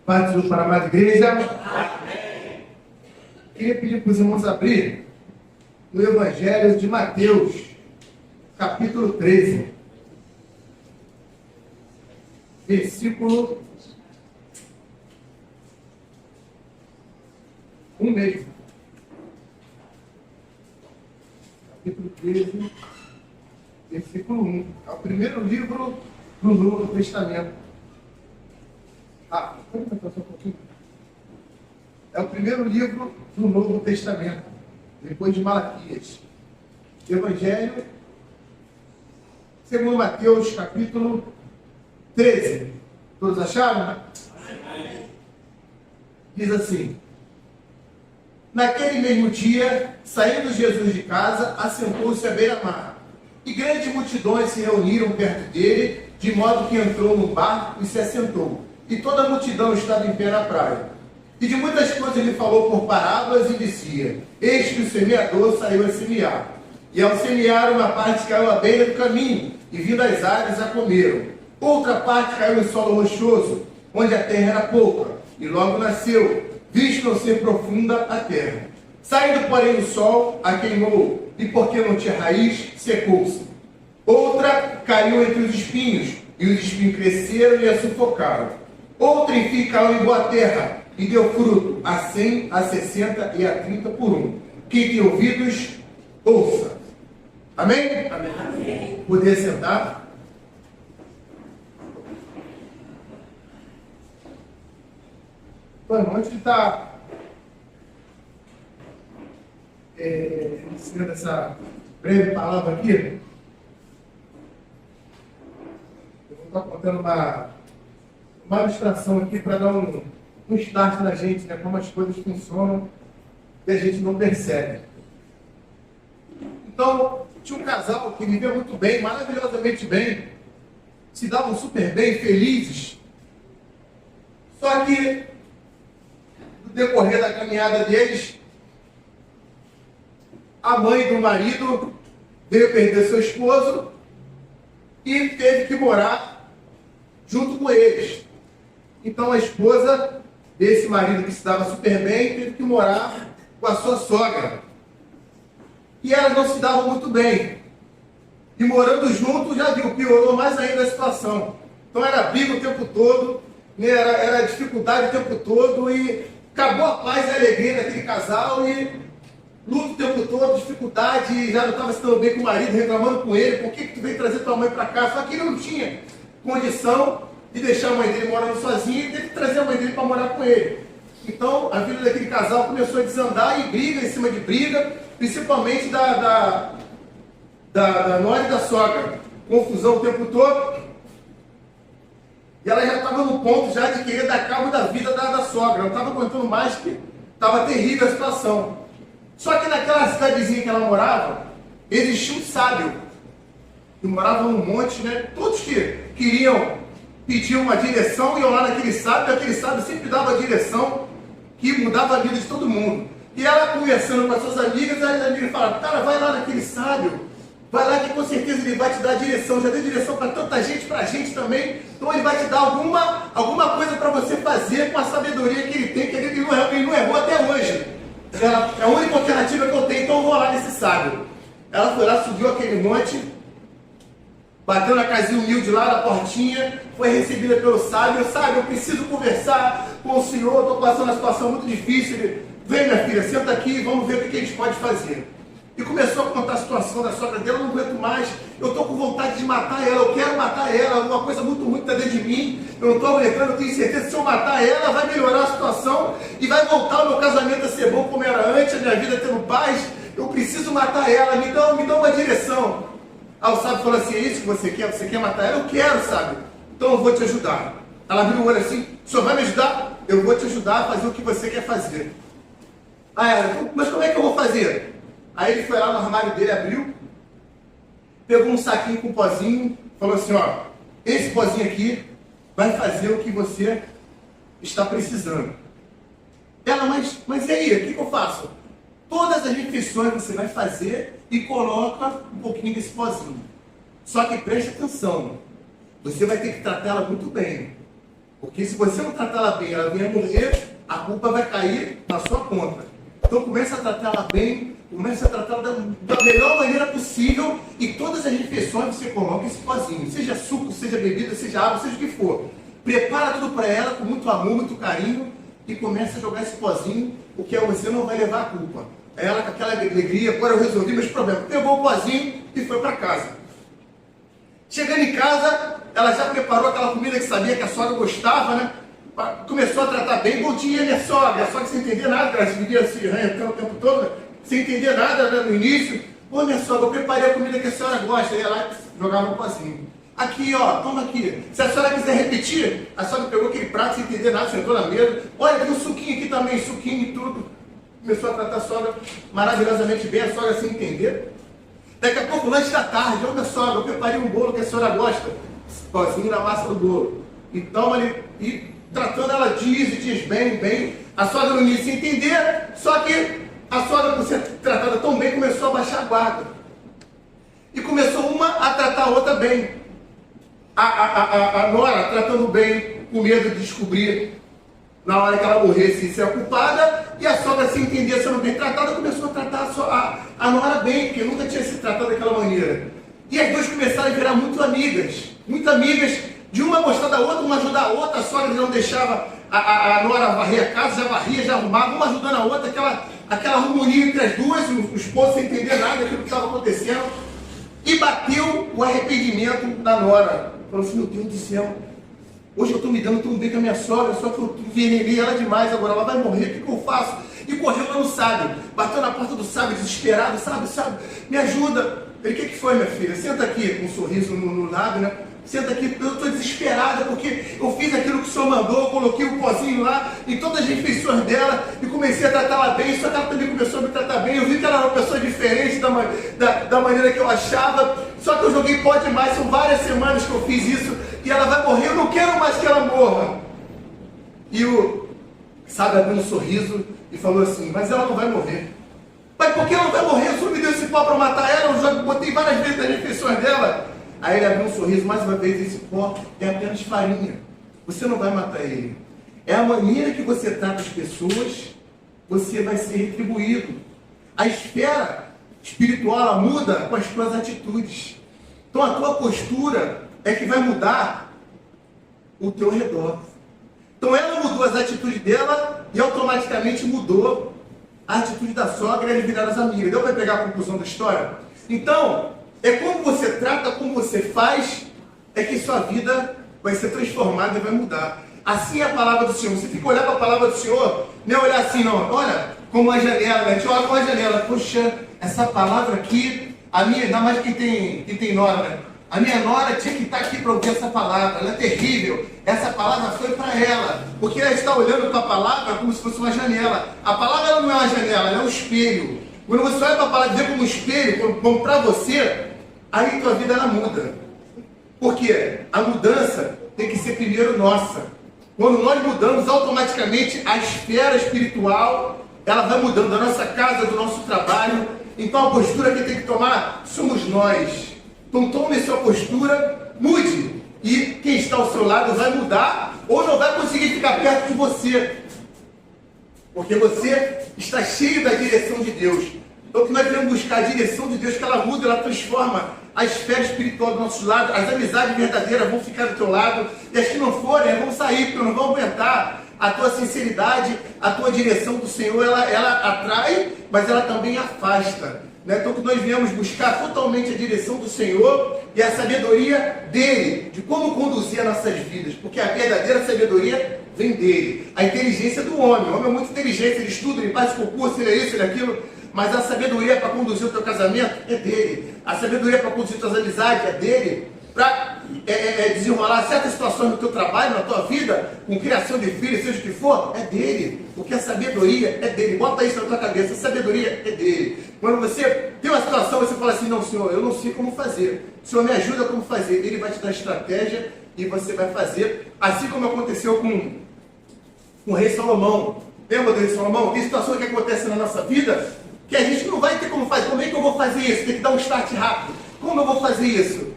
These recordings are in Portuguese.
Paz de Deus para a amada igreja. Amém. Queria pedir para os irmãos abrir no Evangelho de Mateus, capítulo 13, versículo 1 mesmo. Capítulo 13, versículo 1. É o primeiro livro do Novo Testamento. Pode aumentar só um pouquinho? É o primeiro livro do Novo Testamento, depois de Malaquias. Evangelho segundo Mateus, capítulo 13. Todos acharam? Diz assim: naquele mesmo dia, saindo Jesus de casa, assentou-se à beira-mar. E grandes multidões se reuniram perto dele, de modo que entrou no barco e se assentou. E toda a multidão estava em pé na praia. E de muitas coisas ele falou por parábolas e dizia: eis que o semeador saiu a semear. E ao semear, uma parte caiu à beira do caminho, e vindo as aves a comeram. Outra parte caiu em solo rochoso, onde a terra era pouca, e logo nasceu, visto não ser profunda a terra. Saindo, porém, o sol, a queimou, e porque não tinha raiz, secou-se. Outra caiu entre os espinhos, e os espinhos cresceram e a sufocaram. Outra, enfim, caiu em boa terra, e deu fruto a 100, a 60 e a 30 por um. Quem tem ouvidos, ouça. Amém? Amém. Amém. Poder sentar? Então, antes de estar ensinando essa breve palavra aqui, eu vou estar contando uma ilustração aqui para dar um start na gente, né? Como as coisas funcionam e a gente não percebe. Então, tinha um casal que vivia muito bem, maravilhosamente bem, se davam super bem, felizes. Só que, no decorrer da caminhada deles, a mãe do marido veio perder seu esposo e teve que morar junto com eles. Então a esposa desse marido que se dava super bem teve que morar com a sua sogra. E elas não se davam muito bem. E morando juntos, já viu, piorou mais ainda a situação. Então era briga o tempo todo, né? era dificuldade o tempo todo, e acabou a paz e a alegria daquele casal, e luto o tempo todo, dificuldade, já não estava se dando bem com o marido, reclamando com ele: por que tu veio trazer tua mãe para cá? Só que ele não tinha condição de deixar a mãe dele morando sozinha, e teve que trazer a mãe dele para morar com ele. Então a vida daquele casal começou a desandar, e briga em cima de briga, principalmente da nora e da sogra. Confusão o tempo todo. E ela já estava no ponto já de querer dar cabo da vida da sogra. Não estava aguentando mais, que estava terrível a situação. Só que naquela cidadezinha que ela morava, existia um sábio, que morava num monte, né? Todos que queriam pedir uma direção iam lá naquele sábio, e aquele sábio sempre dava a direção que mudava a vida de todo mundo. E ela, conversando com as suas amigas, as amigas falaram: cara, vai lá naquele sábio, vai lá que com certeza ele vai te dar a direção. Já deu direção para tanta gente, para a gente também. Então ele vai te dar alguma coisa para você fazer com a sabedoria que ele tem, que ele não errou até hoje. É a única alternativa que eu tenho, então eu vou lá nesse sábio. Ela foi lá, subiu aquele monte, bateu na casinha humilde lá, na portinha, foi recebida pelo sábio. Sábio, eu preciso conversar com o senhor, estou passando uma situação muito difícil. Ele: vem, minha filha, senta aqui, vamos ver o que a gente pode fazer. E começou a contar a situação da sogra dela: eu não aguento mais, eu estou com vontade de matar ela, eu quero matar ela, uma coisa muito ruim está dentro de mim, eu não estou aguentando, eu tenho certeza que se eu matar ela, vai melhorar a situação e vai voltar o meu casamento a ser bom como era antes, a minha vida tendo paz. Eu preciso matar ela, me dá uma direção. Aí o sábio falou assim: é isso que você quer? Você quer matar ela? Eu quero, sábio. Então eu vou te ajudar. Ela abriu o olho assim: o senhor vai me ajudar? Eu vou te ajudar a fazer o que você quer fazer. Aí ela: mas como é que eu vou fazer? Aí ele foi lá no armário dele, abriu, pegou um saquinho com pozinho, falou assim: ó, esse pozinho aqui vai fazer o que você está precisando. Ela: mas e aí, o que eu faço? Todas as refeições você vai fazer e coloca um pouquinho desse pozinho. Só que preste atenção, você vai ter que tratar ela muito bem. Porque se você não tratar ela bem, ela vem a morrer, a culpa vai cair na sua conta. Então começa a tratar ela bem, começa a tratar ela da melhor maneira possível e todas as refeições você coloca esse pozinho, seja suco, seja bebida, seja água, seja o que for. Prepara tudo para ela com muito amor, muito carinho e começa a jogar esse pozinho, porque você não vai levar a culpa. Ela com aquela alegria, agora eu resolvi meus problemas. Pegou o pozinho e foi para casa. Chegando em casa, ela já preparou aquela comida que sabia que a sogra gostava, né? Começou a tratar bem. Bom dia, minha sogra. A sogra sem entender nada, ela se vivia assim, o tempo todo, né? Sem entender nada, né, no início. Ô, minha sogra, eu preparei a comida que a senhora gosta. E ela jogava um pozinho. Aqui, ó, toma aqui. Se a senhora quiser repetir, a sogra pegou aquele prato sem entender nada, sentou na mesa. Olha, tem um suquinho aqui também, suquinho e tudo. Começou a tratar a sogra maravilhosamente bem, a sogra sem entender. Daqui a pouco, lanche da tarde, ô minha sogra, eu preparei um bolo que a senhora gosta. Pozinho na massa do bolo. E toma ali, e tratando ela dias e dias bem. A sogra no início sem entender, só que a sogra, por ser tratada tão bem, começou a baixar a guarda. E começou uma a tratar a outra bem. A nora tratando bem, com medo de descobrir na hora que ela morresse ser a culpada, e a sogra, sem entender, sendo bem tratada, começou a tratar a nora bem, porque nunca tinha se tratado daquela maneira. E as duas começaram a virar muito amigas, de uma gostar da outra, uma ajudar a outra. A sogra não deixava a nora varrer a casa, já varria, já arrumava, uma ajudando a outra, aquela harmonia entre as duas, o esposo sem entender nada daquilo que estava acontecendo. E bateu o arrependimento da nora. Falou assim, meu Deus do céu, hoje eu estou me dando tão bem com a minha sogra, só que eu envenenei ela demais, agora ela vai morrer, o que eu faço? E correu lá no sábio, bateu na porta do sábio, desesperado, sábio, me ajuda. Ele, o que foi, minha filha? Senta aqui, com um sorriso no lábio, né? Senta aqui, eu estou desesperada, porque eu fiz aquilo que o senhor mandou, eu coloquei o pozinho lá em todas as refeições dela e comecei a tratar ela bem, só que ela também começou a me tratar bem. Eu vi que ela era uma pessoa diferente da maneira que eu achava, só que eu joguei pó demais, são várias semanas que eu fiz isso e ela vai morrer, eu não quero mais que ela morra. E o sábio abriu um sorriso e falou assim, mas ela não vai morrer. Mas por que ela não vai morrer? O senhor me deu esse pó para matar ela, eu já botei várias vezes nas refeições dela. Aí ele abriu um sorriso, mais uma vez, esse pó é apenas farinha. Você não vai matar ele. É a maneira que você trata as pessoas, você vai ser retribuído. A esfera espiritual, ela muda com as tuas atitudes. Então a tua postura é que vai mudar o teu redor. Então ela mudou as atitudes dela e automaticamente mudou a atitude da sogra e eles viraram as amigas. Deu para pegar a conclusão da história? Então, é como você trata, como você faz, é que sua vida vai ser transformada e vai mudar. Assim é a palavra do Senhor. Você fica olhando para a palavra do Senhor, não é olhar assim, não. Olha, como uma janela, né? A gente olha como uma janela. Poxa, essa palavra aqui, a minha, ainda mais quem tem nora, né? A minha nora tinha que estar aqui para ouvir essa palavra. Ela é terrível. Essa palavra foi para ela. Porque ela está olhando para a palavra como se fosse uma janela. A palavra ela não é uma janela, ela é um espelho. Quando você olha para a palavra e vê como um espelho, como para você, aí tua vida ela muda. Porque a mudança tem que ser primeiro nossa. Quando nós mudamos, automaticamente a esfera espiritual, ela vai mudando, da nossa casa, do nosso trabalho. Então a postura que tem que tomar somos nós. Então tome sua postura, mude. E quem está ao seu lado vai mudar ou não vai conseguir ficar perto de você. Porque você está cheio da direção de Deus. Então que nós devemos buscar a direção de Deus, que ela muda, ela transforma a esfera espiritual do nosso lado. As amizades verdadeiras vão ficar do teu lado. E as que não forem, vão sair, porque não vão aguentar. A tua sinceridade, a tua direção do Senhor, ela atrai, mas ela também afasta. Então que nós viemos buscar totalmente a direção do Senhor e a sabedoria dele, de como conduzir as nossas vidas, porque a verdadeira sabedoria vem dele. A inteligência do homem, o homem é muito inteligente, ele estuda, ele faz concurso, ele é isso, ele é aquilo, mas a sabedoria para conduzir o teu casamento é dele, a sabedoria para conduzir as tuas amizades é dele, para desenrolar certas situações no teu trabalho, na tua vida, com criação de filhos, seja o que for, é dele, porque a sabedoria é dele. Bota isso na tua cabeça, a sabedoria é dele. Quando você tem uma situação, você fala assim, não, Senhor, eu não sei como fazer, o Senhor me ajuda como fazer. Ele vai te dar estratégia e você vai fazer, assim como aconteceu com o rei Salomão. Lembra do rei Salomão? Tem situações que acontecem na nossa vida que a gente não vai ter como fazer. Como é que eu vou fazer isso? Tem que dar um start rápido. Como eu vou fazer isso?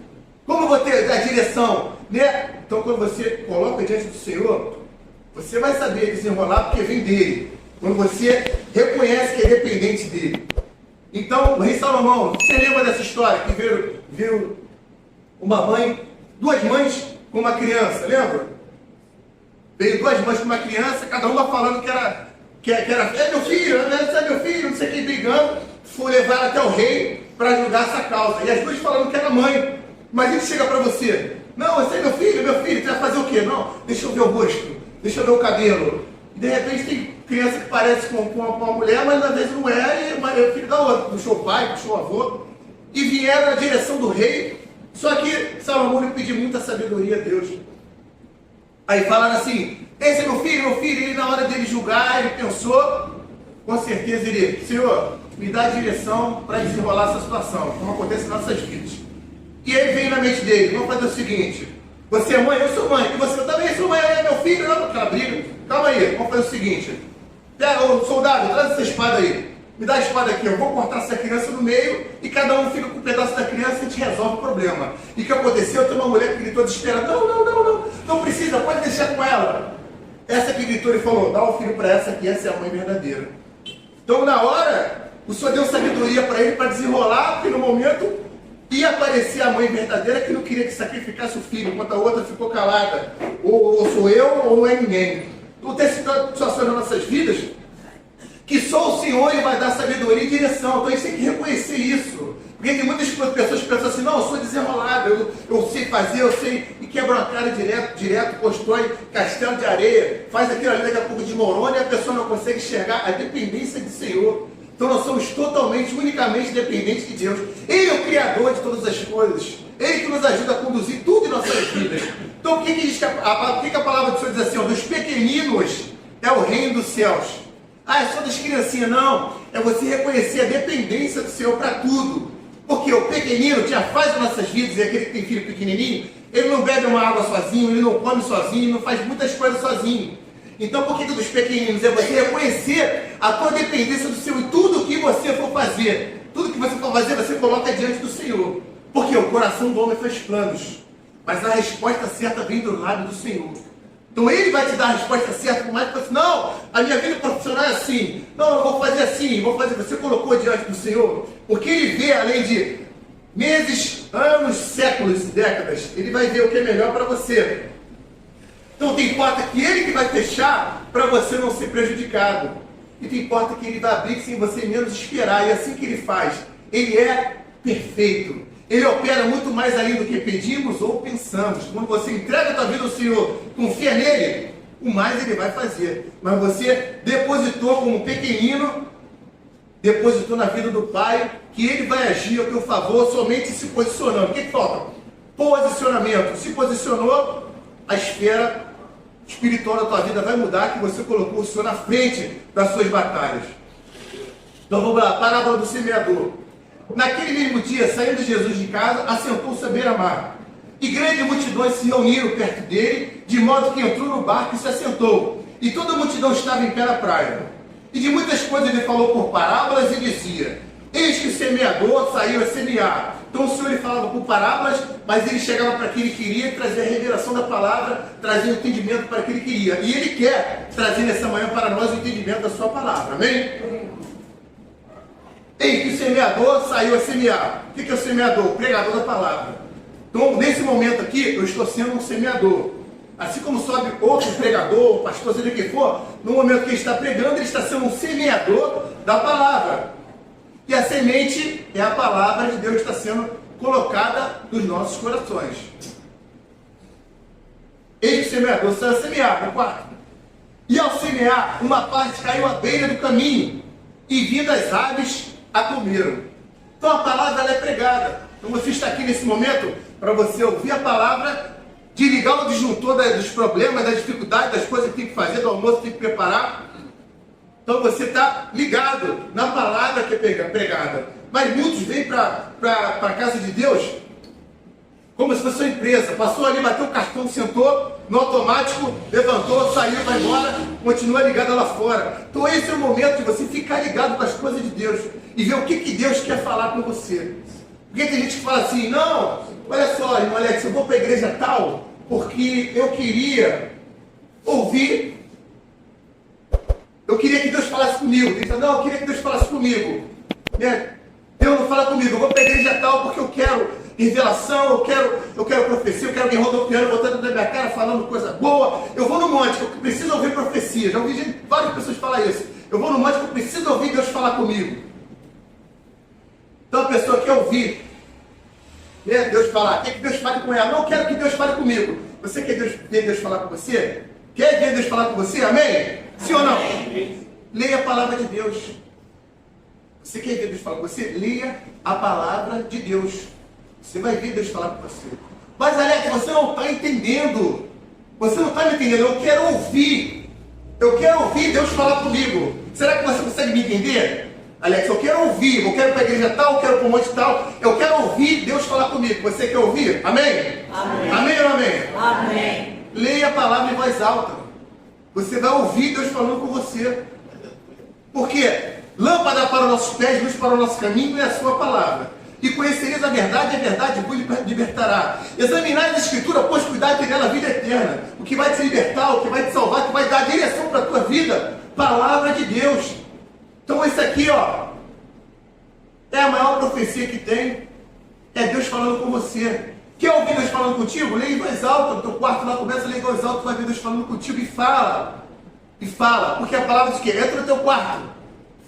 Como eu vou ter a direção? né? Então, quando você coloca diante do Senhor, você vai saber desenrolar porque vem dele. Quando você reconhece que é dependente dele. Então, o rei Salomão, você lembra dessa história que veio uma mãe, duas mães com uma criança, lembra? Veio duas mães com uma criança, cada uma falando que era é meu filho, é meu filho, não sei quem, brigando. Foi levar até o rei para julgar essa causa. E as duas falando que era mãe. Mas ele chega para você, não, esse é meu filho, você vai fazer o quê? Não, deixa eu ver o rosto, deixa eu ver o cabelo. E de repente tem criança que parece com uma mulher, mas às vezes não é, e é filho da outra. Puxou o pai, puxou o avô. E vieram na direção do rei. Só que Salomão lhe pediu muita sabedoria a Deus. Aí falaram assim, esse é meu filho. E na hora dele julgar, ele pensou, com certeza ele, Senhor, me dá a direção para desenrolar essa situação, como acontece nas nossas vidas. E aí veio na mente dele, vamos fazer o seguinte, você é mãe, eu sou mãe, e você também sou mãe, é meu filho, não, aquela briga. Calma aí, vamos fazer o seguinte, pega o soldado, traz essa espada aí, me dá a espada aqui, eu vou cortar essa criança no meio, e cada um fica com um pedaço da criança e a gente resolve o problema. E o que aconteceu? Tem uma mulher que gritou desesperada, não precisa, pode deixar com ela. Essa que gritou e falou, dá o filho para essa aqui, essa é a mãe verdadeira. Então na hora, o Senhor deu sabedoria para ele, para desenrolar, porque no momento ia aparecer a mãe verdadeira que não queria que sacrificasse o filho, enquanto a outra ficou calada. Ou sou eu, ou não é ninguém. Então tem situações nas nossas vidas que só o Senhor ele vai dar sabedoria e direção. Então a gente tem que reconhecer isso. Porque tem muitas pessoas que pensam assim, não, eu sou desenrolado, eu sei fazer, eu sei, e quebra a cara direto, constrói castelo de areia, faz aquilo ali, daqui a pouco desmorona e a pessoa não consegue enxergar a dependência do Senhor. Então nós somos totalmente, unicamente dependentes de Deus. Ele é o Criador de todas as coisas. Ele que nos ajuda a conduzir tudo em nossas vidas. Então o que a palavra do Senhor diz assim, ó, dos pequeninos é o reino dos céus. Ah, é só das criancinhas, não. É você reconhecer a dependência do Senhor para tudo. Porque o pequenino que já faz as nossas vidas, e aquele que tem filho pequenininho, ele não bebe uma água sozinho, ele não come sozinho, ele não faz muitas coisas sozinho. Então, por que dos pequeninos? É você reconhecer a tua dependência do Senhor em tudo que você for fazer. Tudo que você for fazer, você coloca diante do Senhor. Porque o coração do homem faz planos, mas a resposta certa vem do lado do Senhor. Então ele vai te dar a resposta certa, por mais que você assim, não, a minha vida profissional é assim, não, eu vou fazer assim, vou fazer. Você colocou diante do Senhor, porque ele vê além de meses, anos, séculos e décadas, ele vai ver o que é melhor para você. Então tem porta que ele que vai fechar para você não ser prejudicado. E tem porta que ele vai abrir sem você menos esperar. E é assim que ele faz. Ele é perfeito. Ele opera muito mais além do que pedimos ou pensamos. Quando você entrega a tua vida ao Senhor, confia nele, o mais ele vai fazer. Mas você depositou como pequenino, depositou na vida do Pai, que ele vai agir ao teu favor somente se posicionando. O que falta? Posicionamento. Se posicionou, a esfera espiritual da tua vida vai mudar, que você colocou o Senhor na frente das suas batalhas. Então vamos lá, parábola do semeador. Naquele mesmo dia, saindo Jesus de casa, assentou-se à beira-mar. E grandes multidões se reuniram perto dele, de modo que entrou no barco e se assentou. E toda a multidão estava em pé na praia. E de muitas coisas ele falou por parábolas e dizia, eis que o semeador saiu a semear. Então o Senhor ele falava por parábolas, mas ele chegava para quem ele queria e trazia a revelação da palavra, trazia o entendimento para quem ele queria. E ele quer trazer nessa manhã para nós o entendimento da sua palavra. Amém? Eis que o semeador saiu a semear. O que é o semeador? O pregador da palavra. Então, nesse momento aqui, eu estou sendo um semeador. Assim como sobe outro pregador, pastor, seja o que for, no momento que ele está pregando, ele está sendo um semeador da palavra. E a semente é a palavra de Deus que está sendo colocada nos nossos corações. Eis que o semeador saiu a semear, no quarto. E ao semear, uma parte caiu à beira do caminho, e vindo as aves a comeram. Então a palavra ela é pregada. Então você está aqui nesse momento para você ouvir a palavra, desligar o disjuntor dos problemas, das dificuldades, das coisas que tem que fazer, do almoço que tem que preparar. Então você está ligado na palavra que é pregada. Mas muitos vêm para a casa de Deus como se fosse uma empresa. Passou ali, bateu o cartão, sentou no automático, levantou, saiu, vai embora, continua ligado lá fora. Então esse é o momento de você ficar ligado com as coisas de Deus e ver o que Deus quer falar com você. Porque tem gente que fala assim, não, olha só, irmão Alex, eu vou para a igreja tal, porque eu queria ouvir, eu queria que Deus falasse comigo. Ele disse, não, eu queria que Deus falasse comigo. Né? Deus não fala comigo, eu vou para a igreja tal porque eu quero revelação, eu quero profecia, eu quero alguém rodopiando, botando na minha cara, falando coisa boa. Eu vou no monte, eu preciso ouvir profecia. Já ouvi várias pessoas falar isso. Eu vou no monte, eu preciso ouvir Deus falar comigo. Então a pessoa quer ouvir, né, Deus falar, quer que Deus fale com ela. Não quero que Deus fale comigo. Você quer ver Deus falar com você? Quer ver Deus falar com você? Amém? Sim ou não? Leia a palavra de Deus. Você quer ver Deus falar com você? Leia a palavra de Deus. Você vai ver Deus falar com você. Mas Alex, você não está entendendo. Você não está me entendendo. Eu quero ouvir. Eu quero ouvir Deus falar comigo. Será que você consegue me entender? Alex, eu quero ouvir. Eu quero para a igreja tal, eu quero para o monte tal. Eu quero ouvir Deus falar comigo. Você quer ouvir? Amém? Amém. Amém ou amém? Amém. Leia a palavra em voz alta. Você vai ouvir Deus falando com você. Por quê? Lâmpada para os nossos pés, luz para o nosso caminho é a sua palavra. E conhecereis a verdade vos libertará. Examinai a Escritura, pois cuidar que nela a vida eterna. O que vai te libertar, o que vai te salvar, o que vai dar direção para a tua vida. Palavra de Deus. Então isso aqui, ó, é a maior profecia que tem. É Deus falando com você. Quer ouvir Deus falando contigo? Leia em voz alta. No teu quarto lá, começa a ler em voz alta, tu vai ver Deus falando contigo e fala. E fala. Porque a palavra diz que entra no teu quarto.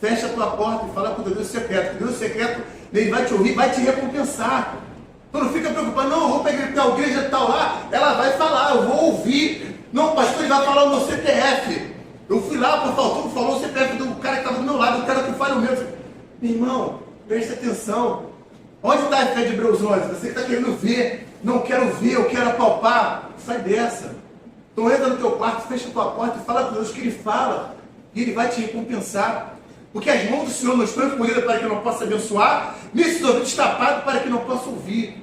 Fecha a tua porta e fala com o teu Deus secreto. O Deus secreto, ele vai te ouvir, vai te recompensar. Tu não fica preocupado, não, eu vou para a igreja tal lá, ela vai falar, eu vou ouvir. Não, pastor, ele vai falar o meu CPF. Eu fui lá, por faltou, falou o CPF do cara que estava do meu lado, o cara que fala o meu. Meu irmão, preste atenção. Onde está a fé de Hebreus 11? Você que está querendo ver, não quero ver, eu quero apalpar. Sai dessa. Então entra no teu quarto, fecha a tua porta e fala com Deus que ele fala. E ele vai te recompensar. Porque as mãos do Senhor não estão encolhidas para que eu não possa abençoar, nem os ouvidos tapados para que não possa ouvir.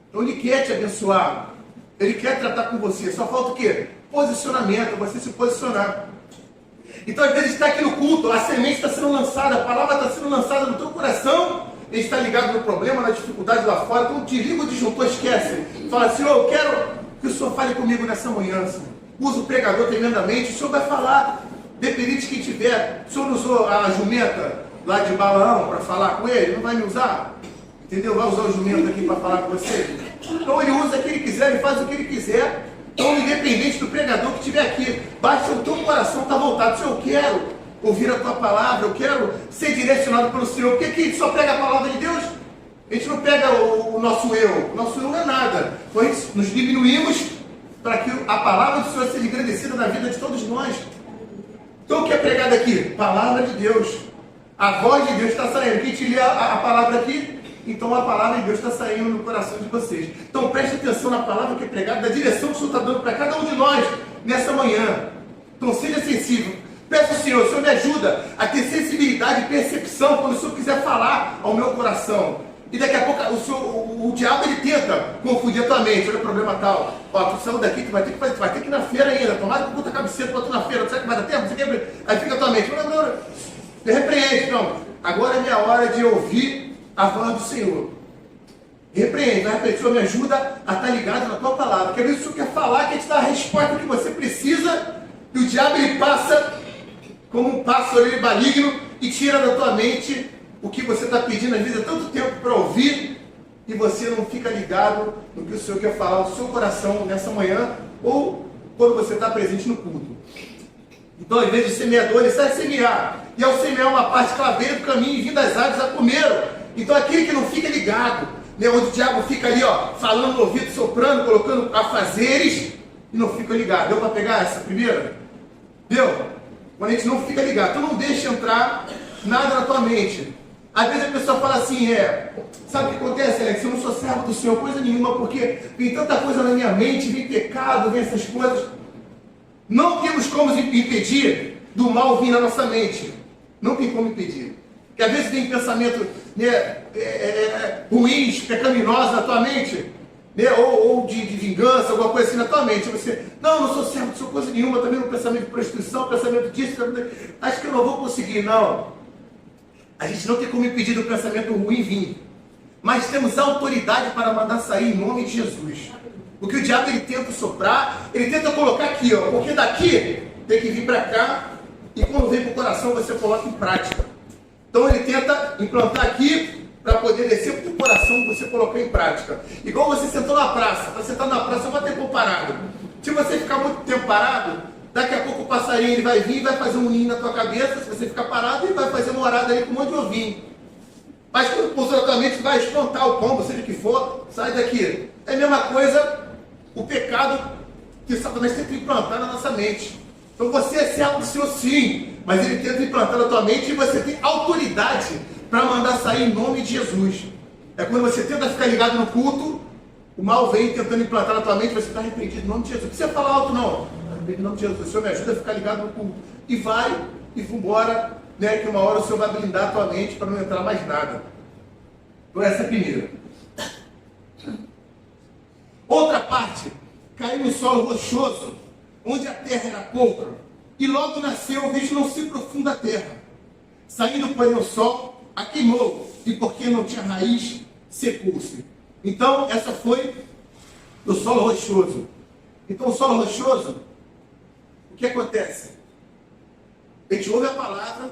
Então Ele quer te abençoar. Ele quer tratar com você. Só falta o quê? Posicionamento, você se posicionar. Então às vezes está aqui no culto, a semente está sendo lançada, a palavra está sendo lançada no teu coração, ele está ligado no problema, na dificuldade lá fora, então desliga o disjuntor, esquece. Fala assim, eu quero que o Senhor fale comigo nessa manhã, Senhor. Usa o pregador tremendamente, o Senhor vai falar. Dependente de quem tiver, o senhor usou a jumenta lá de Balaão para falar com ele? Não vai me usar? Entendeu? Vai usar o jumento aqui para falar com você? Então ele usa o que ele quiser, ele faz o que ele quiser. Então, independente do pregador que estiver aqui, basta o teu coração estar voltado. Senhor, eu quero ouvir a tua palavra, eu quero ser direcionado pelo Senhor. Porque aqui a gente só pega a palavra de Deus, a gente não pega o nosso eu. O nosso eu não é nada. Então a gente nos diminuímos para que a palavra do Senhor seja engrandecida na vida de todos nós. Então o que é pregado aqui? Palavra de Deus. A voz de Deus está saindo. Quem te lê a palavra aqui, então a palavra de Deus está saindo no coração de vocês. Então preste atenção na palavra que é pregada, da direção que o Senhor está dando para cada um de nós nessa manhã. Então seja sensível. Peço ao Senhor, o Senhor me ajuda a ter sensibilidade e percepção quando o Senhor quiser falar ao meu coração. E daqui a pouco o diabo ele tenta confundir a tua mente. Olha o problema tal. Ó, tu saiu daqui, tu vai ter que ir na feira ainda. Tomara que puta cabeceira para tu na feira. Tu sabe que vai dar tempo? Você quer... Aí fica a tua mente. Repreende, não. Agora é minha hora de ouvir a voz do Senhor. Repreende, vai repetir. O Senhor me ajuda a estar ligado na tua palavra. Porque às vezes o Senhor quer falar, quer te dar a resposta que você precisa. E o diabo ele passa como um pássaro ele maligno e tira da tua mente o que você está pedindo, às vezes, há tanto tempo para ouvir, e você não fica ligado no que o Senhor quer falar no seu coração nessa manhã, ou quando você está presente no culto. Então, às vezes, o semeador, ele sai semear, e ao semear uma parte claveira do caminho, e vindo as aves a comeram. Então, aquele que não fica ligado, né, onde o diabo fica ali, ó, falando no ouvido, soprando, colocando afazeres, e não fica ligado. Deu para pegar essa primeira? Deu? Quando a gente não fica ligado, então não deixa entrar nada na tua mente. Às vezes a pessoa fala assim, sabe o que acontece, Alex? Eu não sou servo do Senhor, coisa nenhuma, porque vem tanta coisa na minha mente, vem pecado, vem essas coisas. Não temos como impedir do mal vir na nossa mente. Não tem como impedir. Porque às vezes vem pensamento, né, ruins, pecaminosos na tua mente, né, ou de vingança, alguma coisa assim na tua mente. Você, não sou servo do Senhor, coisa nenhuma, também no pensamento de prostituição, pensamento disso, acho que eu não vou conseguir, não. A gente não tem como impedir do pensamento ruim vir. Mas temos autoridade para mandar sair em nome de Jesus. O que o diabo ele tenta soprar, ele tenta colocar aqui, ó, porque daqui tem que vir para cá, e quando vem para o coração você coloca em prática. Então ele tenta implantar aqui para poder descer para o coração você colocar em prática. Igual você sentou na praça, está sentado na praça, vai ter tempo parado. Se você ficar muito tempo parado, daqui a pouco o passarinho ele vai vir e vai fazer um ninho na tua cabeça. Se você ficar parado, ele vai fazer morada ali com um monte de ovinho. Mas quando pousar na tua mente, vai espantar o pombo, seja o que for, sai daqui. É a mesma coisa o pecado que Satanás tenta implantar na nossa mente. Então você é servo do Senhor sim, mas ele tenta implantar na tua mente e você tem autoridade para mandar sair em nome de Jesus. É quando você tenta ficar ligado no culto, o mal vem tentando implantar na tua mente, você está arrependido em nome de Jesus. Não precisa falar alto não, arrependido em nome de Jesus. O Senhor me ajuda a ficar ligado no culto. E vai, e vambora, né, que uma hora o Senhor vai blindar a tua mente para não entrar mais nada. Então essa é a primeira. Outra parte, caiu no solo rochoso, onde a terra era pouca, e logo nasceu, vejo não se profunda a terra. Saindo, porém, o sol, a queimou, e porque não tinha raiz, secou-se. Então, essa foi o solo rochoso. Então, o solo rochoso, o que acontece? A gente ouve a palavra,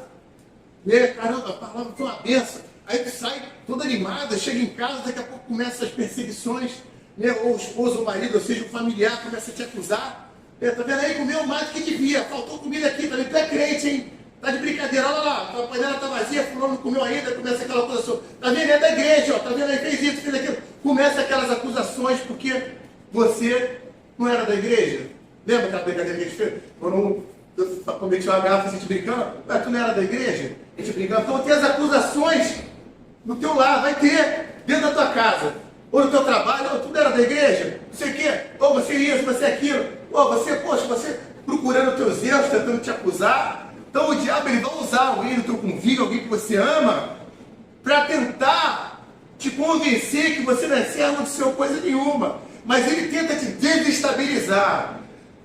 né? Caramba, a palavra foi uma benção. Aí tu sai toda animada, chega em casa, daqui a pouco começa as perseguições, né? Ou o esposo, ou o marido, ou seja, o familiar começa a te acusar. Tá vendo aí? Comeu mais do que devia, faltou comida aqui, tá vendo? Tu é crente, hein? Tá de brincadeira, olha lá, a panela tá vazia, fulano não comeu ainda, começa aquela acusação. Tá vendo? É da igreja, ó, tá vendo aí? Fez isso, fez aquilo. Começa aquelas acusações porque você não era da igreja. Lembra aquela brincadeira que a gente fez? Quando cometeu uma garrafa, a gente brincando, mas tu não era da igreja? A gente brincando. Então tem as acusações no teu lar, vai ter, dentro da tua casa, ou no teu trabalho, ou tu não era da igreja, não sei o quê, ou você isso, você aquilo, ou você, poxa, você procurando os teus erros, tentando te acusar. Então o diabo ele vai usar alguém do teu convívio, alguém que você ama, para tentar te convencer que você não é servo do Senhor coisa nenhuma. Mas ele tenta te desestabilizar,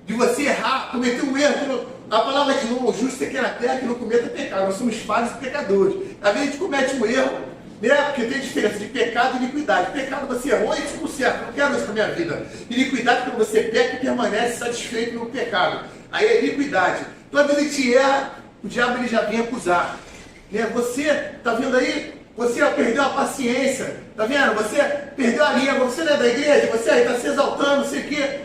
de você errar, cometer um erro. A palavra de novo, o justo é que na terra que não cometa pecado. Nós somos falhos e pecadores. Às vezes a gente comete um erro, né? Porque tem diferença de pecado e iniquidade. Pecado você errou e te conserta. Não quero isso para minha vida. Iniquidade quando você peca e permanece satisfeito no pecado. Aí é iniquidade. Toda vez que te erra, o diabo ele já vem acusar. Né? Você, está vendo aí? Você perdeu a paciência. Está vendo? Você perdeu a língua. Você não é da igreja? Você aí está se exaltando, não sei o quê.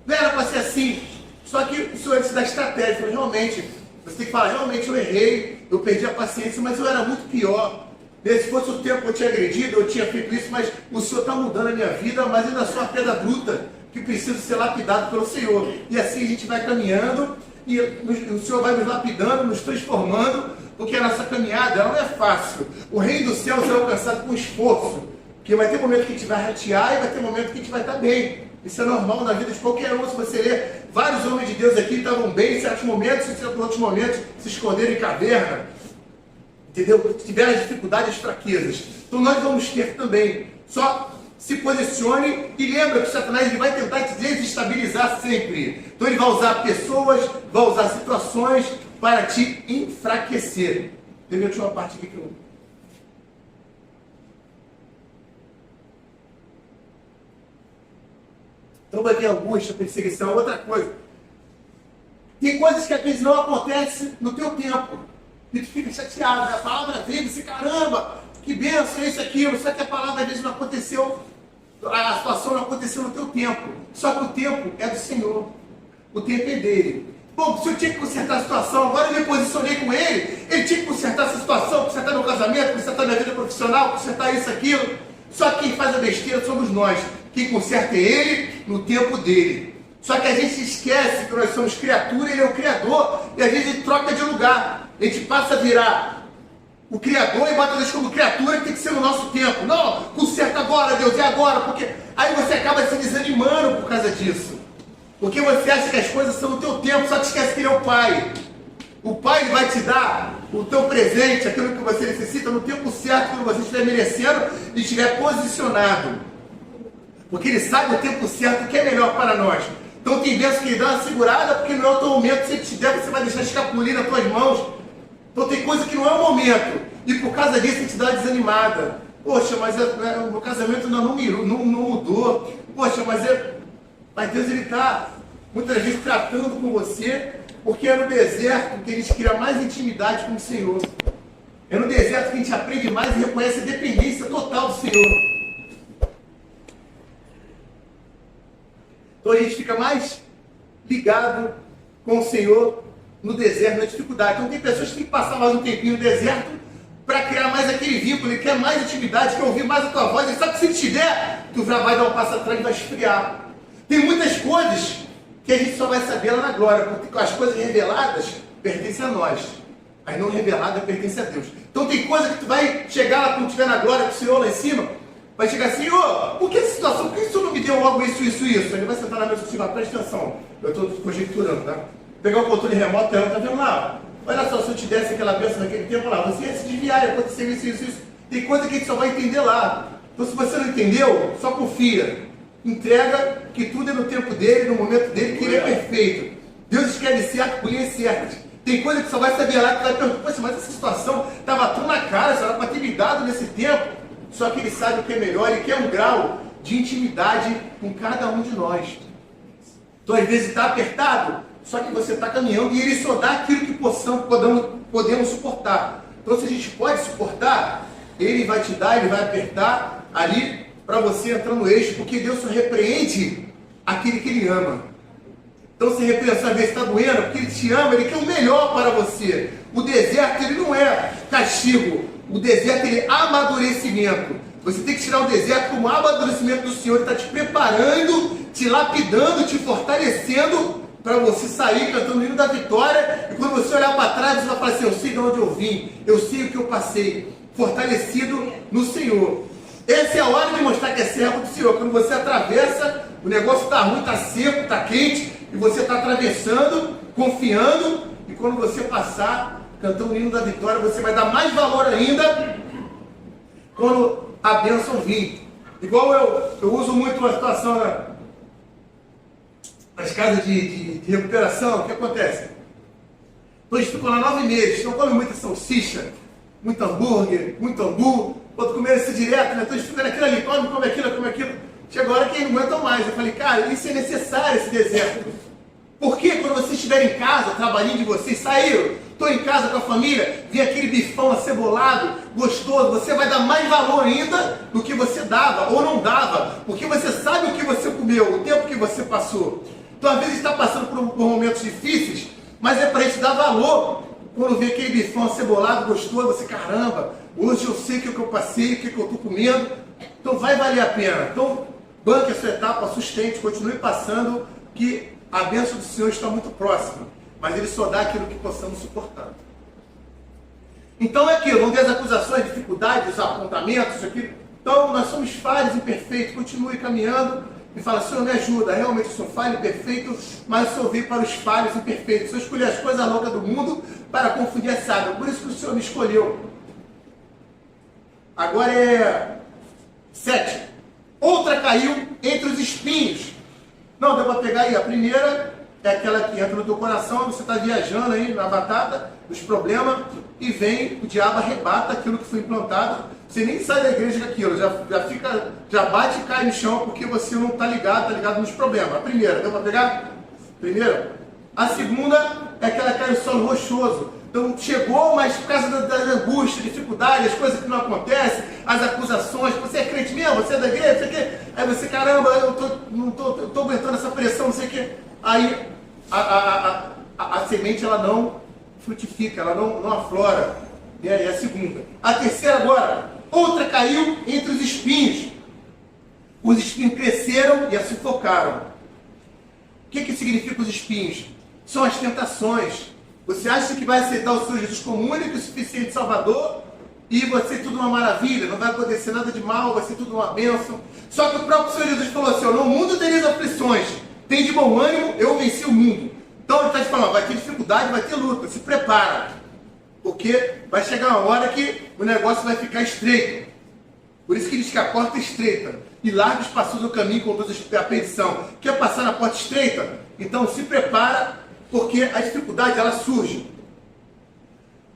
Não era para ser assim. Só que o Senhor te dá estratégia. Falou, realmente, você tem que falar, realmente eu errei, eu perdi a paciência, mas eu era muito pior. Se fosse o tempo que eu tinha agredido, eu tinha feito isso, mas o Senhor está mudando a minha vida, mas ainda sou uma pedra bruta que precisa ser lapidado pelo Senhor. E assim a gente vai caminhando, e o Senhor vai nos lapidando, nos transformando, porque a nossa caminhada ela não é fácil. O reino dos céus é alcançado com esforço, porque vai ter momento que a gente vai ratear e vai ter momento que a gente vai estar bem. Isso é normal na vida de qualquer um. Se você ler, vários homens de Deus aqui estavam bem em certos momentos, em outros momentos se esconderam em caverna. Entendeu? Tiveram as dificuldades e as fraquezas. Então nós vamos ter também. Só se posicione e lembra que Satanás ele vai tentar te desestabilizar sempre. Então ele vai usar pessoas, vai usar situações para te enfraquecer. Teve a última parte aqui que eu... Então vai vir angústia, perseguição, outra coisa. Tem coisas que às vezes não acontecem no teu tempo. E tu fica chateado, a palavra veio, você, caramba, que bênção, isso, aquilo. Só que a palavra às vezes não aconteceu, a situação não aconteceu no teu tempo. Só que o tempo é do Senhor. O tempo é dele. Bom, se eu tinha que consertar a situação, agora eu me posicionei com ele, ele tinha que consertar essa situação, consertar meu casamento, consertar minha vida profissional, consertar isso, aquilo. Só que quem faz a besteira somos nós. Quem conserta é ele no tempo dele. Só que a gente esquece que nós somos criatura, ele é o Criador, e às vezes a gente troca de lugar. A gente passa a virar o Criador e bota Deus como criatura, que tem que ser no nosso tempo. Não, conserta agora, Deus, é agora, porque aí você acaba se desanimando por causa disso. Porque você acha que as coisas são no teu tempo, só te esquece que ele é o Pai. O Pai ele vai te dar o teu presente, aquilo que você necessita, no tempo certo, quando você estiver merecendo e estiver posicionado. Porque ele sabe o tempo certo, o que é melhor para nós. Então tem vezes que ele dá uma segurada, porque não é o teu momento, se ele te der, você vai deixar escapulir nas tuas mãos. Então tem coisa que não é o momento, e por causa disso ele te dá uma desanimada. Poxa, mas o meu casamento ainda não mudou. Poxa, mas Mas Deus ele está muitas vezes tratando com você, porque é no deserto que a gente cria mais intimidade com o Senhor. É no deserto que a gente aprende mais e reconhece a dependência total do Senhor. Então a gente fica mais ligado com o Senhor no deserto, na dificuldade. Então tem pessoas que têm que passar mais um tempinho no deserto para criar mais aquele vínculo, ele quer mais intimidade, quer ouvir mais a tua voz. Ele sabe que se ele te der, tu já vai dar um passo atrás e vai esfriar. Tem muitas coisas que a gente só vai saber lá na glória, porque as coisas reveladas pertencem a nós. As não reveladas pertencem a Deus. Então tem coisa que tu vai chegar lá quando estiver na glória com o Senhor lá em cima, vai chegar assim, por que essa situação? Por que o Senhor não me deu logo isso? Ele vai sentar na mesa contigo, presta atenção. Eu estou conjecturando, tá? Pegar o controle remoto, tá vendo lá? Olha só, se eu te desse aquela bênção naquele tempo lá, você ia se desviar, ia acontecer isso. Tem coisa que a gente só vai entender lá. Então se você não entendeu, só confia. Entrega que tudo é no tempo dele, no momento dele, que ele é perfeito. Deus escreve certo por linhas certas. Tem coisa que só vai saber lá, que vai perguntar, poxa, mas essa situação estava tão na cara, só era para ter me dado nesse tempo. Só que ele sabe o que é melhor, ele quer um grau de intimidade com cada um de nós. Então às vezes está apertado, só que você está caminhando e ele só dá aquilo que podemos suportar. Então se a gente pode suportar, ele vai te dar, ele vai apertar ali para você entrar no eixo, porque Deus só repreende aquele que ele ama. Então se repreende, sabe, está doendo, porque ele te ama, ele quer o melhor para você. O deserto ele não é castigo, o deserto ele é amadurecimento. Você tem que tirar o deserto como amadurecimento do Senhor, ele está te preparando, te lapidando, te fortalecendo, para você sair cantando o hino da vitória, e quando você olhar para trás, você vai falar assim, eu sei de onde eu vim, eu sei o que eu passei, fortalecido no Senhor. Essa é a hora de mostrar que é servo do Senhor. Quando você atravessa, o negócio está ruim, está seco, está quente, e você está atravessando, confiando, e quando você passar, cantando o hino da vitória, você vai dar mais valor ainda, quando a bênção vir. Igual eu uso muito uma situação nas casas de recuperação. O que acontece? Então eles ficam lá 9 meses, não comem muita salsicha, muito hambúrguer, muito angu, outro comer isso direto, né? Então eles ficam naquilo ali, come aquilo. Chega a hora que eles não aguentam mais. Eu falei, cara, isso é necessário, esse deserto. Porque quando vocês estiverem em casa, trabalhinho de vocês, saíram, estou em casa com a família, vi aquele bifão acebolado, gostoso, você vai dar mais valor ainda do que você dava ou não dava, porque você sabe o que você comeu, o tempo que você passou. Então às vezes está passando por momentos difíceis, mas é para a gente dar valor. Quando vê aquele bifão acebolado, gostoso, você, caramba, hoje eu sei o que eu passei, o que eu estou comendo, então vai valer a pena. Então banque a sua etapa, sustente, continue passando, que a bênção do Senhor está muito próxima, mas Ele só dá aquilo que possamos suportar. Então é aquilo, vão ter as acusações, dificuldades, os apontamentos, isso aqui. Então nós somos falhos, imperfeitos, continue caminhando e fala, Senhor, me ajuda, realmente eu sou falho, imperfeito, mas eu sou veio para os falhos, imperfeitos. Eu escolhi as coisas loucas do mundo para confundir a sábia, por isso que o Senhor me escolheu. Agora é 7. Outra caiu entre os espinhos. Não, deu para pegar aí. A primeira é aquela que entra no teu coração, você está viajando aí na batata, nos problemas, e vem, o diabo arrebata aquilo que foi implantado. Você nem sai da igreja com aquilo, já bate e cai no chão porque você não está ligado nos problemas. A primeira, deu para pegar? Primeira. A segunda é aquela que cai no solo rochoso. Então chegou, mas por causa da angústia, dificuldade, as coisas que não acontecem, as acusações, você é crente mesmo, você é da igreja, não sei o quê. Aí você, caramba, eu tô aguentando essa pressão, não sei o quê. Aí a semente ela não frutifica, ela não aflora. É a segunda. A terceira agora, outra caiu entre os espinhos. Os espinhos cresceram e a sufocaram. O que significa os espinhos? São as tentações. Você acha que vai aceitar o Senhor Jesus como único e suficiente Salvador e vai ser tudo uma maravilha, não vai acontecer nada de mal, vai ser tudo uma bênção. Só que o próprio Senhor Jesus falou assim, no mundo tereis aflições, tem de bom ânimo, eu venci o mundo. Então ele está te falando, vai ter dificuldade, vai ter luta, se prepara. Porque vai chegar uma hora que o negócio vai ficar estreito. Por isso que diz que a porta é estreita. E largos passos no caminho conduz a perdição. Quer passar na porta estreita? Então se prepara, porque a dificuldade ela surge.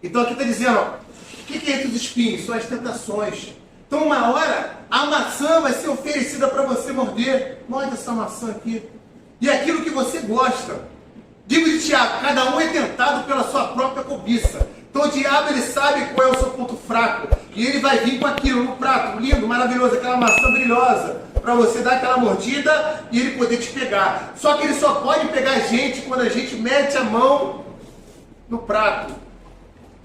Então aqui está dizendo, o que é entre os espinhos? São as tentações. Então uma hora a maçã vai ser oferecida para você morder. Morde essa maçã aqui. e aquilo que você gosta. Digo de Tiago, cada um é tentado pela sua própria cobiça. Então o diabo, ele sabe qual é o seu ponto fraco, e ele vai vir com aquilo no prato, lindo, maravilhoso, aquela maçã brilhosa, para você dar aquela mordida e ele poder te pegar. Só que ele só pode pegar a gente quando a gente mete a mão no prato.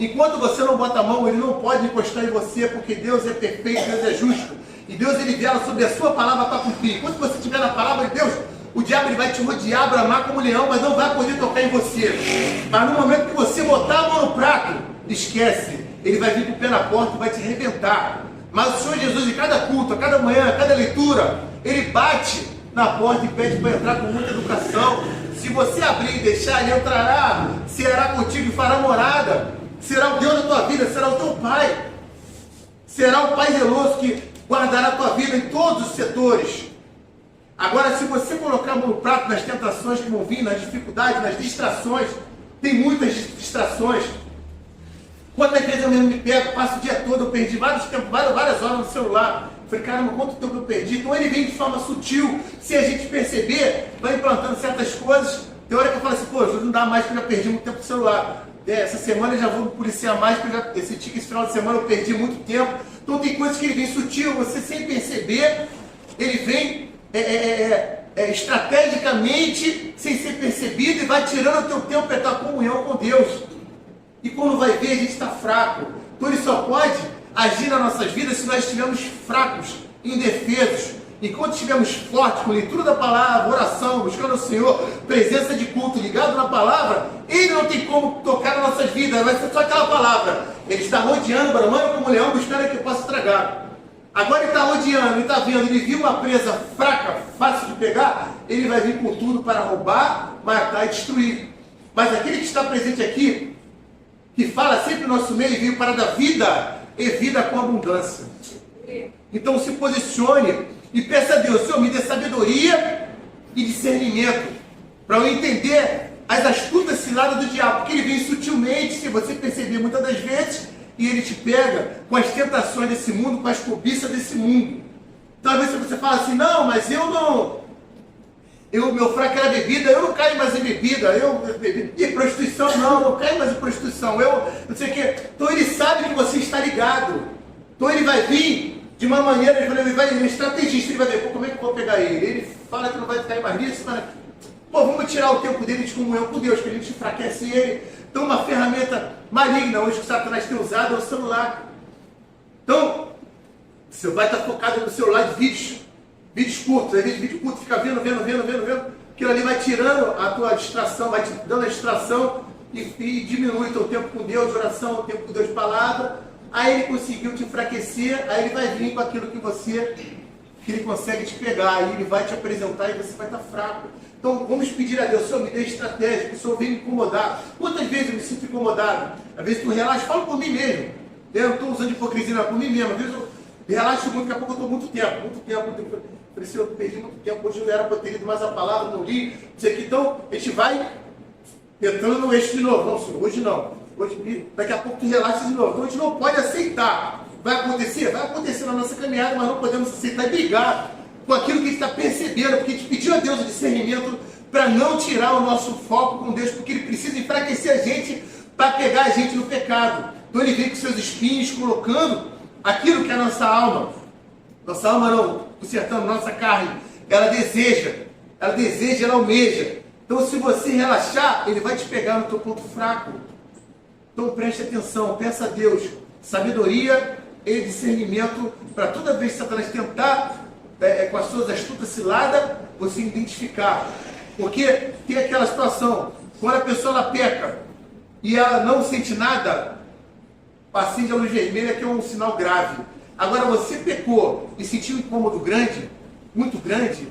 Enquanto você não bota a mão, ele não pode encostar em você, porque Deus é perfeito, Deus é justo. E Deus, ele vela sobre a sua palavra para cumprir. Enquanto você estiver na palavra de Deus, o diabo, ele vai te rodear, bramar como leão, mas não vai poder tocar em você. Mas no momento que você botar a mão no prato, esquece. Ele vai vir com o pé na porta e vai te arrebentar. Mas o Senhor Jesus, em cada culto, a cada manhã, a cada leitura, ele bate na porta e pede para entrar com muita educação. Se você abrir e deixar, ele entrará, será contigo e fará morada. Será o Deus da tua vida, será o teu Pai. Será o Pai zeloso que guardará a tua vida em todos os setores. Agora, se você colocar a mão no prato nas tentações que vão vir, nas dificuldades, nas distrações, tem muitas distrações. Quantas vezes eu mesmo me pego, passo o dia todo, eu perdi várias horas no celular. Falei, caramba, quanto tempo eu perdi? Então ele vem de forma sutil, se a gente perceber, vai implantando certas coisas. Tem hora que eu falo assim, pô, não dá mais, porque eu já perdi muito tempo no celular. Essa semana eu já vou me policiar mais, porque esse final de semana eu perdi muito tempo. Então tem coisas que ele vem sutil, você sem perceber, ele vem estrategicamente, sem ser percebido, e vai tirando o teu tempo para tua comunhão com Deus. E quando vai ver, a gente está fraco. Então ele só pode agir nas nossas vidas se nós estivermos fracos, indefesos. Enquanto estivermos fortes com leitura da palavra, oração, buscando o Senhor, presença de culto, ligado na palavra, ele não tem como tocar nas nossas vidas, vai ser só aquela palavra. Ele está rodeando, bramando como um leão, buscando que possa tragar. Agora ele está rodeando, ele está vendo, ele viu uma presa fraca, fácil de pegar, ele vai vir com tudo para roubar, matar e destruir. Mas aquele que está presente aqui, que fala sempre no nosso meio, veio para dar vida, e vida com abundância. Então se posicione e peça a Deus, Senhor, me dê sabedoria e discernimento, para eu entender as astutas ciladas do diabo, porque ele vem sutilmente, se você perceber muitas das vezes, e ele te pega com as tentações desse mundo, com as cobiças desse mundo. Então às vezes você fala assim, não, mas meu fraco era bebida, eu não caio mais em bebida, e prostituição não caio mais em prostituição, eu não sei o que. Então ele sabe que você está ligado, então ele vai vir de uma maneira, ele é estrategista, ele vai ver, pô, como é que eu vou pegar ele? Ele fala que não vai cair mais nisso, mas, pô, vamos tirar o tempo dele de comunhão com Deus, que a gente enfraquece ele. Então uma ferramenta maligna hoje que o Satanás tem usado é o celular. Então, você vai estar focado no celular de vídeos curtos, às vezes vídeo curto fica vendo, aquilo ali vai tirando a tua distração, vai te dando a distração e diminui o teu tempo com Deus, de oração, o tempo com Deus de palavra. Aí ele conseguiu te enfraquecer, aí ele vai vir com aquilo que ele consegue te pegar, aí ele vai te apresentar e você vai estar fraco. Então vamos pedir a Deus, Senhor, me dê estratégia, que o Senhor vem me incomodar. Quantas vezes eu me sinto incomodado? Às vezes tu relaxa, fala por mim mesmo. Eu não estou usando hipocrisia, não, por mim mesmo. Às vezes eu relaxo muito, daqui a pouco eu estou muito tempo. Falei, Senhor, eu perdi muito tempo, hoje não era para ter lido mais a palavra, não li, não sei o que. Então a gente vai entrando no eixo de novo. Não, Senhor, hoje não. Daqui a pouco tu relaxa de novo. Então a gente não pode aceitar. Vai acontecer? Vai acontecer na nossa caminhada, mas não podemos aceitar e brigar com aquilo que a gente está percebendo, porque a gente pediu a Deus o discernimento para não tirar o nosso foco com Deus, porque Ele precisa enfraquecer a gente para pegar a gente no pecado. Então Ele vem com seus espinhos, colocando aquilo que é a nossa alma. Nossa alma não, consertando nossa carne. Ela deseja, ela almeja. Então se você relaxar, Ele vai te pegar no teu ponto fraco. Então preste atenção, peça a Deus sabedoria e discernimento para toda vez que Satanás tentar, com as suas astutas ciladas, você identificar. Porque tem aquela situação, quando a pessoa ela peca e ela não sente nada, acende a luz vermelha, que é um sinal grave. Agora você pecou e sentiu um incômodo grande, muito grande,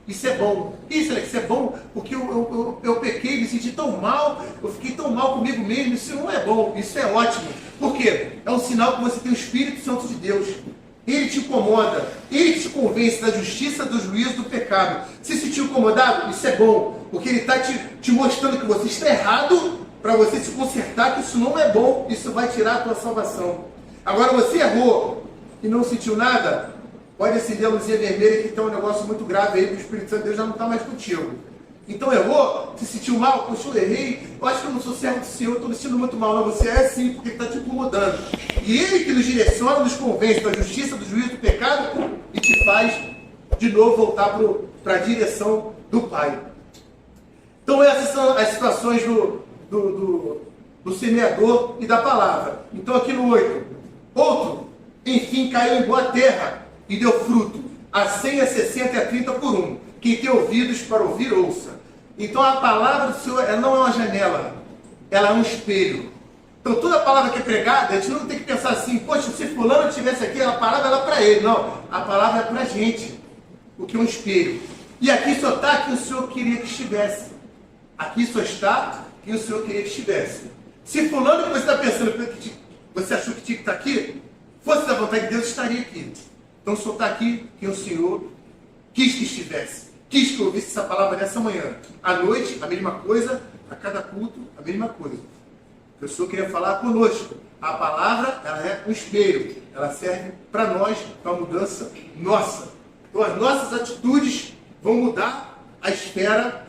isso é bom. Isso é bom, porque eu pequei, me senti tão mal, eu fiquei tão mal comigo mesmo. Isso não é bom, isso é ótimo. Por quê? É um sinal que você tem o Espírito Santo de Deus. Ele te incomoda, ele te convence da justiça, do juízo, do pecado. Se sentir incomodado, isso é bom, porque ele está te mostrando que você está errado, para você se consertar, que isso não é bom, isso vai tirar a tua salvação. Agora você errou e não sentiu nada, pode acender a luzinha vermelha, que tem um negócio muito grave aí, que o Espírito Santo de Deus já não está mais contigo. Então errou, se sentiu mal, poxa, eu errei, eu acho que eu não sou servo do Senhor, estou me sentindo muito mal. Não, você é sim, porque está te incomodando. E Ele que nos direciona, nos convence da justiça, do juízo, do pecado, e te faz de novo voltar para a direção do Pai. Então essas são as situações do semeador e da palavra. Então aqui no 8, outro, enfim, caiu em boa terra e deu fruto, a 100, a 60 e a 30 por um. Quem tem ouvidos para ouvir, ouça. Então a palavra do Senhor, ela não é uma janela, ela é um espelho. Então toda a palavra que é pregada, a gente não tem que pensar assim, poxa, se fulano estivesse aqui, a palavra era para ele. Não, a palavra é para a gente, o que é um espelho. E aqui só está quem o Senhor queria que estivesse. Aqui só está quem o Senhor queria que estivesse. Se fulano que você está pensando, que você achou que tinha que estar aqui, fosse da vontade de Deus, estaria aqui. Então só está aqui quem o Senhor quis que estivesse. Quis que eu ouvisse essa palavra nessa manhã. À noite, a mesma coisa. A cada culto, a mesma coisa. O Senhor queria falar conosco. A palavra, ela é um espelho. Ela serve para nós, para a mudança nossa. Então as nossas atitudes vão mudar a esfera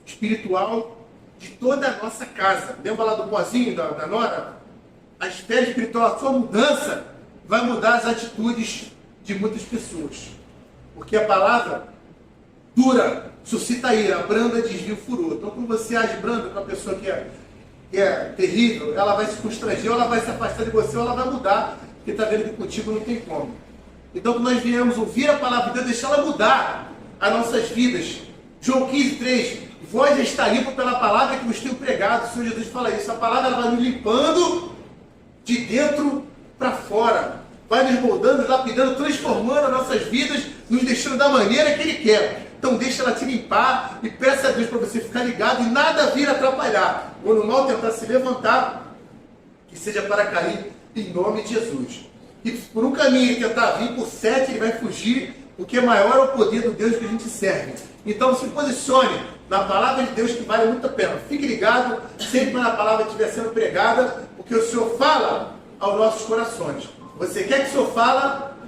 espiritual de toda a nossa casa. Lembra lá do pozinho da Nora? A esfera espiritual, a sua mudança vai mudar as atitudes de muitas pessoas. Porque a palavra dura, suscita ira, branda desvia o furor. Então quando você age brando com a pessoa que é terrível, ela vai se constranger, ou ela vai se afastar de você, ou ela vai mudar, porque está vendo que contigo não tem como. Então quando nós viemos ouvir a palavra de Deus, deixar ela mudar as nossas vidas. João 15, 3, vós já está limpo pela palavra que vos tenho pregado. O Senhor Jesus fala isso, a palavra ela vai nos limpando de dentro para fora, vai nos moldando, lapidando, transformando as nossas vidas, nos deixando da maneira que Ele quer. Então deixa ela te limpar e peça a Deus para você ficar ligado e nada vir atrapalhar. Quando o mal tentar se levantar, que seja para cair em nome de Jesus. E por um caminho ele tentar vir, por 7 ele vai fugir, porque maior é o poder do Deus que a gente serve. Então se posicione na palavra de Deus, que vale muito a pena. Fique ligado sempre quando a palavra estiver sendo pregada, porque o Senhor fala aos nossos corações. Você quer que o Senhor fala?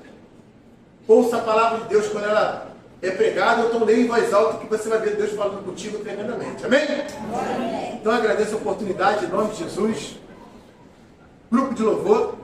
Ouça a palavra de Deus quando ela é pregada, então leia em voz alta que você vai ver Deus falando contigo tremendamente. Amém? Amém. Então agradeço a oportunidade em nome de Jesus. Grupo de louvor.